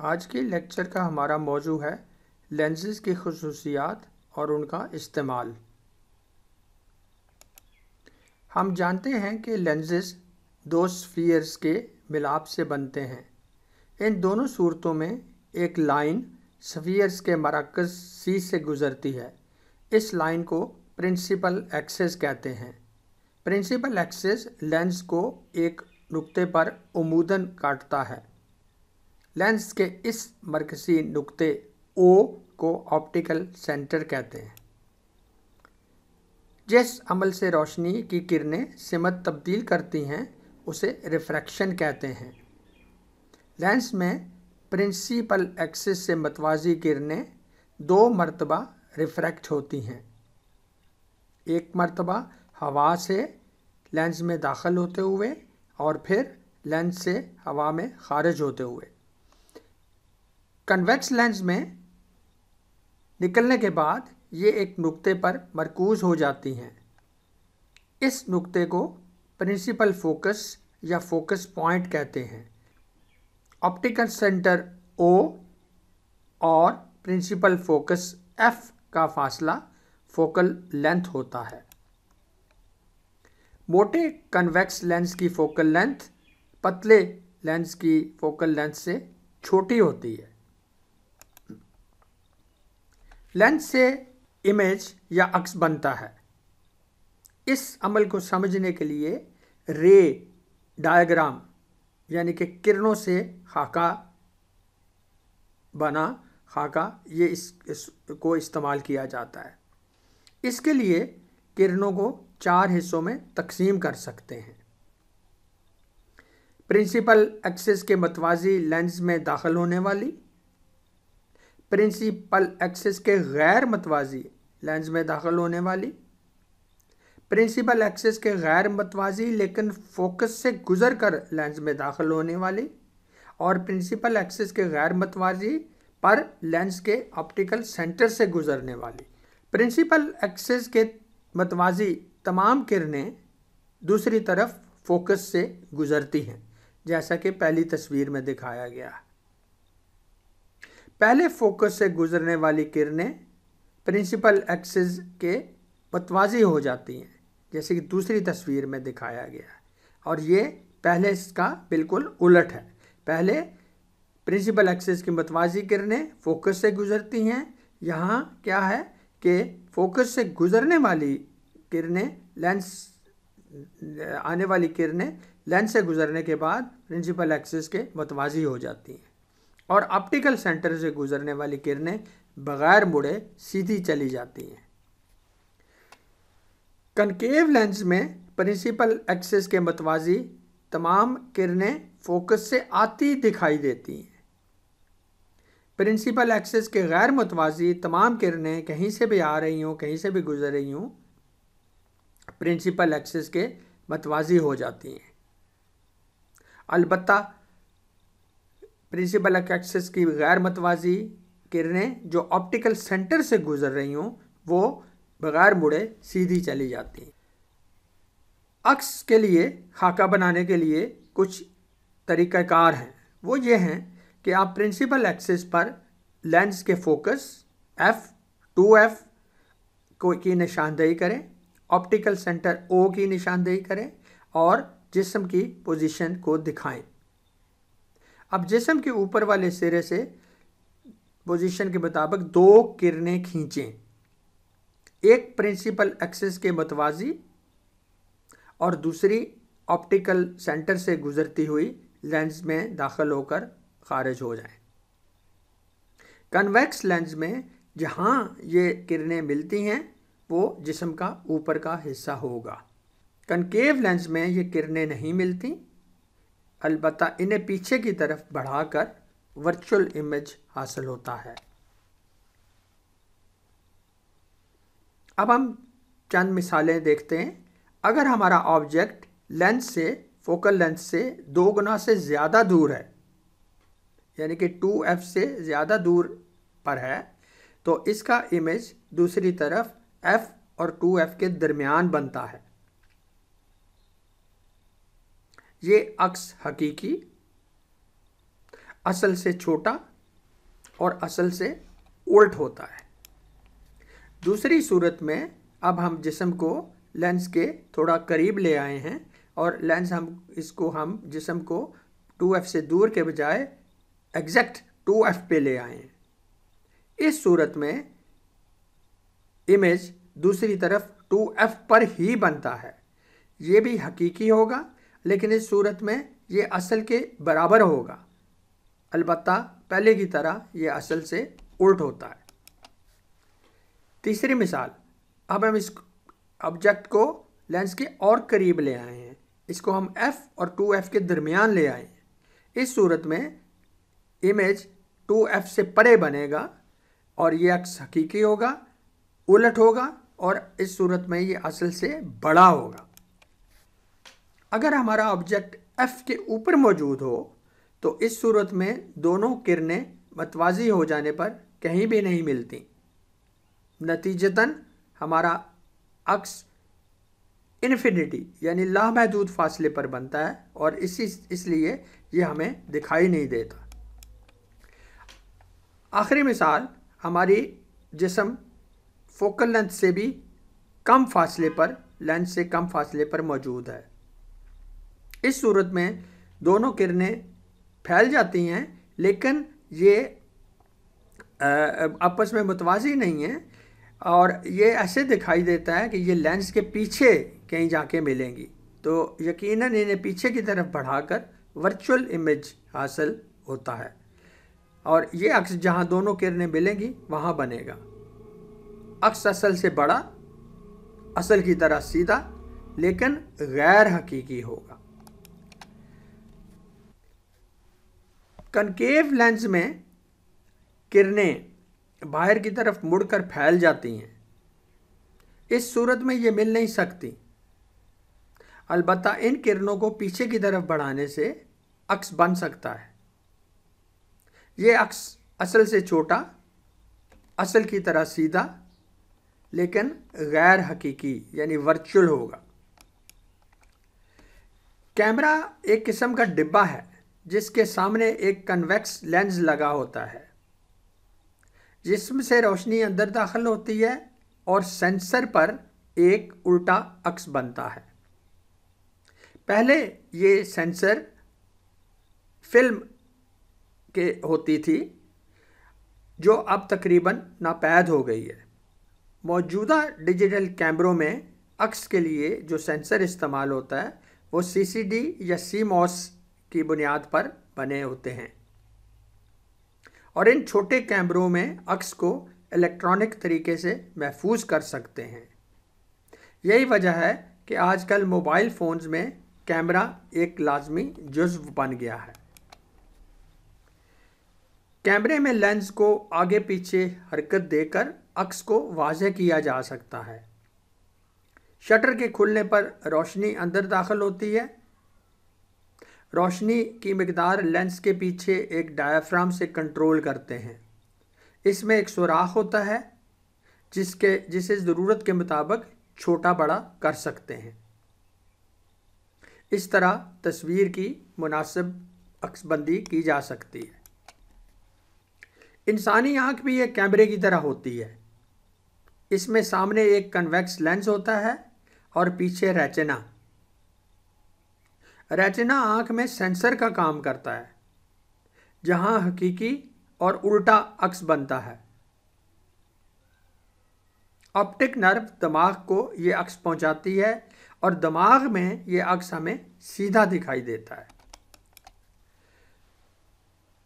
आज के लेक्चर का हमारा मौजू है लेंसेज की खुसूसियात और उनका इस्तेमाल। हम जानते हैं कि लेंसेज दो स्फीयर्स के मिलाप से बनते हैं। इन दोनों सूरतों में एक लाइन स्फीयर्स के मरकज़ सी से गुज़रती है। इस लाइन को प्रिंसिपल एक्सिस कहते हैं। प्रिंसिपल एक्सिस लेंस को एक नुक्ते पर उमूदन काटता है। लेंस के इस मरकज़ी नुक्ते ओ को ऑप्टिकल सेंटर कहते हैं। जिस अमल से रोशनी की किरणें सिमत तब्दील करती हैं उसे रिफ्रैक्शन कहते हैं। लेंस में प्रिंसिपल एक्सिस से मतवाज़ी किरणें दो मरतबा रिफ्रैक्ट होती हैं। एक मरतबा हवा से लेंस में दाखिल होते हुए और फिर लेंस से हवा में खारिज होते हुए। कन्वेक्स लेंस में निकलने के बाद ये एक नुक्ते पर मरकूज़ हो जाती हैं। इस नुक्ते को प्रिंसिपल फोकस या फोकस पॉइंट कहते हैं। ऑप्टिकल सेंटर ओ और प्रिंसिपल फोकस एफ का फासला फोकल लेंथ होता है। मोटे कन्वेक्स लेंस की फोकल लेंथ पतले लेंस की फोकल लेंथ से छोटी होती है। लेंस से इमेज या अक्स बनता है। इस अमल को समझने के लिए रे डायग्राम यानी कि किरणों से खाका बना खाका ये इसको इस्तेमाल किया जाता है। इसके लिए किरणों को चार हिस्सों में तकसीम कर सकते हैं। प्रिंसिपल एक्सिस के मतवाज़ी लेंस में दाखिल होने वाली, प्रिंसिपल एक्सिस के गैर मतवाज़ी लेंस में दाखिल होने वाली, प्रिंसिपल एक्सिस के गैर मतवाज़ी लेकिन फोकस से गुज़र कर लेंस में दाखिल होने वाली, और प्रिंसिपल एक्सिस के गैर मतवाज़ी पर लेंस के ऑप्टिकल सेंटर से गुज़रने वाली। प्रिंसिपल एक्सिस के मतवाज़ी तमाम किरणें दूसरी तरफ फोकस से गुज़रती हैं, जैसा कि पहली तस्वीर में दिखाया गया है। पहले फोकस से गुजरने वाली किरणें प्रिंसिपल एक्सिस के मतवाज़ी हो जाती हैं, जैसे कि दूसरी तस्वीर में दिखाया गया है। और ये पहले इसका बिल्कुल उलट है। पहले प्रिंसिपल एक्सिस की मतवाज़ी किरणें फोकस से गुजरती हैं। यहाँ क्या है कि फोकस से गुजरने वाली किरणें आने वाली किरणें लेंस से गुजरने के बाद प्रिंसिपल एक्सिस के मतवाज़ी हो जाती हैं, और ऑप्टिकल सेंटर से गुजरने वाली किरणें बगैर मुड़े सीधी चली जाती हैं। कनकेव लेंस में प्रिंसिपल एक्सिस के मतवाज़ी तमाम किरणें फोकस से आती दिखाई देती हैं। प्रिंसिपल एक्सिस के गैर मतवाज़ी तमाम किरणें कहीं से भी आ रही हों, कहीं से भी गुजर रही हों, प्रिंसिपल एक्सिस के मतवाज़ी हो जाती हैं। अलबत्ता प्रिंसिपल एक्सिस की गैर मतवाज़ी किरणें जो ऑप्टिकल सेंटर से गुजर रही हों वो बगैर मुड़े सीधी चली जाती हैं। अक्स के लिए खाका बनाने के लिए कुछ तरीक़ाकार हैं। वो ये हैं कि आप प्रिंसिपल एक्सिस पर लेंस के फोकस F2F की निशानदेही करें, ऑप्टिकल सेंटर O की निशानदेही करें और जिस्म की पोजीशन को दिखाएं। अब जिस्म के ऊपर वाले सिरे से पोजीशन के मुताबिक दो किरणें खींचें, एक प्रिंसिपल एक्सिस के मतवाज़ी और दूसरी ऑप्टिकल सेंटर से गुजरती हुई लेंस में दाखिल होकर खारिज हो जाएं। कन्वेक्स लेंस में जहां ये किरणें मिलती हैं वो जिस्म का ऊपर का हिस्सा होगा। कनकेव लेंस में ये किरणें नहीं मिलती, अलबत्ता इन्हें पीछे की तरफ बढ़ाकर वर्चुअल इमेज हासिल होता है। अब हम चंद मिसालें देखते हैं। अगर हमारा ऑब्जेक्ट लेंस से फोकल लेंथ से 2 गुना से ज़्यादा दूर है, यानी कि 2F से ज़्यादा दूर पर है, तो इसका इमेज दूसरी तरफ F और 2F के दरमियान बनता है। ये अक्स हकीकी, असल से छोटा और असल से उल्ट होता है। दूसरी सूरत में अब हम जिस्म को लेंस के थोड़ा करीब ले आए हैं और लेंस हम जिस्म को 2f से दूर के बजाय एग्जैक्ट 2f पे ले आए हैं। इस सूरत में इमेज दूसरी तरफ 2f पर ही बनता है। ये भी हकीकी होगा, लेकिन इस सूरत में ये असल के बराबर होगा। अलबत्ता पहले की तरह ये असल से उल्ट होता है। तीसरी मिसाल, अब हम इस ऑब्जेक्ट को लेंस के और करीब ले आए हैं। इसको हम f और 2f के दरमियान ले आए हैं। इस सूरत में इमेज 2f से परे बनेगा और ये अक्स हकीकी होगा, उलट होगा, और इस सूरत में ये असल से बड़ा होगा। अगर हमारा ऑब्जेक्ट f के ऊपर मौजूद हो तो इस सूरत में दोनों किरणें मतवाजी हो जाने पर कहीं भी नहीं मिलती। नतीजतन हमारा अक्स इन्फिनिटी यानी लामहदूद फासले पर बनता है और इसलिए ये हमें दिखाई नहीं देता। आखिरी मिसाल, हमारी जिस्म फोकल लेंथ से भी कम फासले पर, लेंस से कम फासले पर मौजूद है। इस सूरत में दोनों किरणें फैल जाती हैं, लेकिन ये आपस में मुतवाज़ी नहीं हैं और ये ऐसे दिखाई देता है कि ये लेंस के पीछे कहीं जाके मिलेंगी। तो यकीनन इन्हें पीछे की तरफ बढ़ाकर वर्चुअल इमेज हासिल होता है और ये अक्स जहाँ दोनों किरणें मिलेंगी वहाँ बनेगा। अक्स असल से बड़ा, असल की तरह सीधा, लेकिन गैर हकीकी होगा। कनकेव लेंस में किरणें बाहर की तरफ मुड़कर फैल जाती हैं। इस सूरत में ये मिल नहीं सकती। अलबत्ता इन किरणों को पीछे की तरफ बढ़ाने से अक्स बन सकता है। ये अक्स असल से छोटा, असल की तरह सीधा, लेकिन गैर हकीकी यानी वर्चुअल होगा। कैमरा एक किस्म का डिब्बा है जिसके सामने एक कन्वेक्स लेंस लगा होता है, जिसमें से रोशनी अंदर दाखिल होती है और सेंसर पर एक उल्टा अक्स बनता है। पहले ये सेंसर फिल्म के होती थी जो अब तकरीबन नापैद हो गई है। मौजूदा डिजिटल कैमरों में अक्स के लिए जो सेंसर इस्तेमाल होता है वो CCD या CMOS की बुनियाद पर बने होते हैं और इन छोटे कैमरों में अक्स को इलेक्ट्रॉनिक तरीके से महफूज कर सकते हैं। यही वजह है कि आजकल मोबाइल फ़ोन्स में कैमरा एक लाजमी जुज़्व बन गया है। कैमरे में लेंस को आगे पीछे हरकत देकर अक्स को वाज़ेह किया जा सकता है। शटर के खुलने पर रोशनी अंदर दाखिल होती है। रोशनी की मिकदार लेंस के पीछे एक डायाफ्राम से कंट्रोल करते हैं। इसमें एक सुराख होता है जिसे ज़रूरत के मुताबिक छोटा बड़ा कर सकते हैं। इस तरह तस्वीर की मुनासिब अक्सबंदी की जा सकती है। इंसानी आँख भी एक कैमरे की तरह होती है। इसमें सामने एक कन्वेक्स लेंस होता है और पीछे रेटिना। रेटिना आँख में सेंसर का काम करता है, जहाँ हकीकी और उल्टा अक्स बनता है। ऑप्टिक नर्व दिमाग को ये अक्स पहुँचाती है और दिमाग में ये अक्स हमें सीधा दिखाई देता है।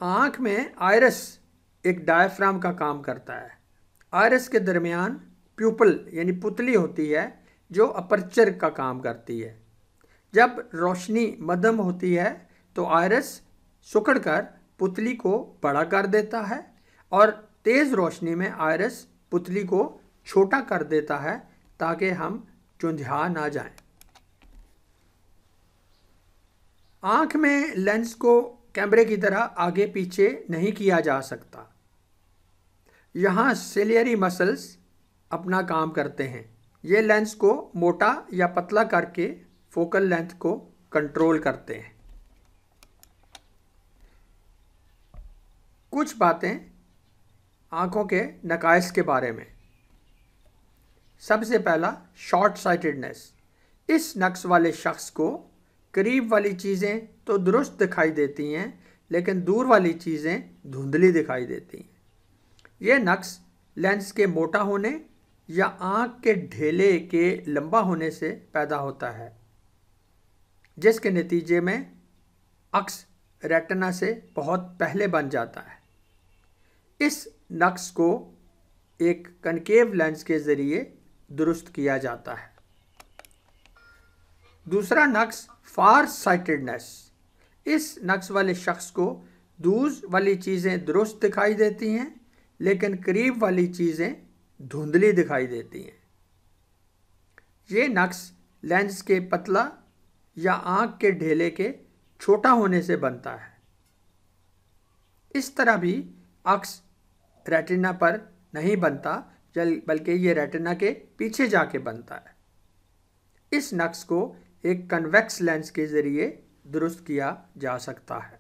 आँख में आयरस एक डायफ्राम का काम करता है। आयरस के दरमियान प्यूपल यानी पुतली होती है जो अपर्चर का काम करती है। जब रोशनी मध्यम होती है तो आयरस सिकुड़कर पुतली को बड़ा कर देता है और तेज़ रोशनी में आयरस पुतली को छोटा कर देता है ताकि हम चुंधिया ना जाएं। आँख में लेंस को कैमरे की तरह आगे पीछे नहीं किया जा सकता। यहाँ सिलियरी मसल्स अपना काम करते हैं। ये लेंस को मोटा या पतला करके फोकल लेंथ को कंट्रोल करते हैं। कुछ बातें आँखों के नकाइस के बारे में। सबसे पहला, शॉर्ट साइटेडनेस। इस नक्स वाले शख्स को करीब वाली चीज़ें तो दुरुस्त दिखाई देती हैं, लेकिन दूर वाली चीज़ें धुंधली दिखाई देती हैं। यह नक्स लेंस के मोटा होने या आँख के ढेले के लंबा होने से पैदा होता है, जिसके नतीजे में अक्स रेटिना से बहुत पहले बन जाता है। इस नक्स को एक कनकेव लेंस के ज़रिए दुरुस्त किया जाता है। दूसरा नक्स, फार साइटेडनेस। इस नक्स वाले शख्स को दूर वाली चीज़ें दुरुस्त दिखाई देती हैं, लेकिन करीब वाली चीज़ें धुंधली दिखाई देती हैं। ये नक्स लेंस के पतला या आँख के ढेले के छोटा होने से बनता है। इस तरह भी अक्स रेटिना पर नहीं बनता, बल्कि ये रेटिना के पीछे जाके बनता है। इस नक्स को एक कन्वेक्स लेंस के ज़रिए दुरुस्त किया जा सकता है।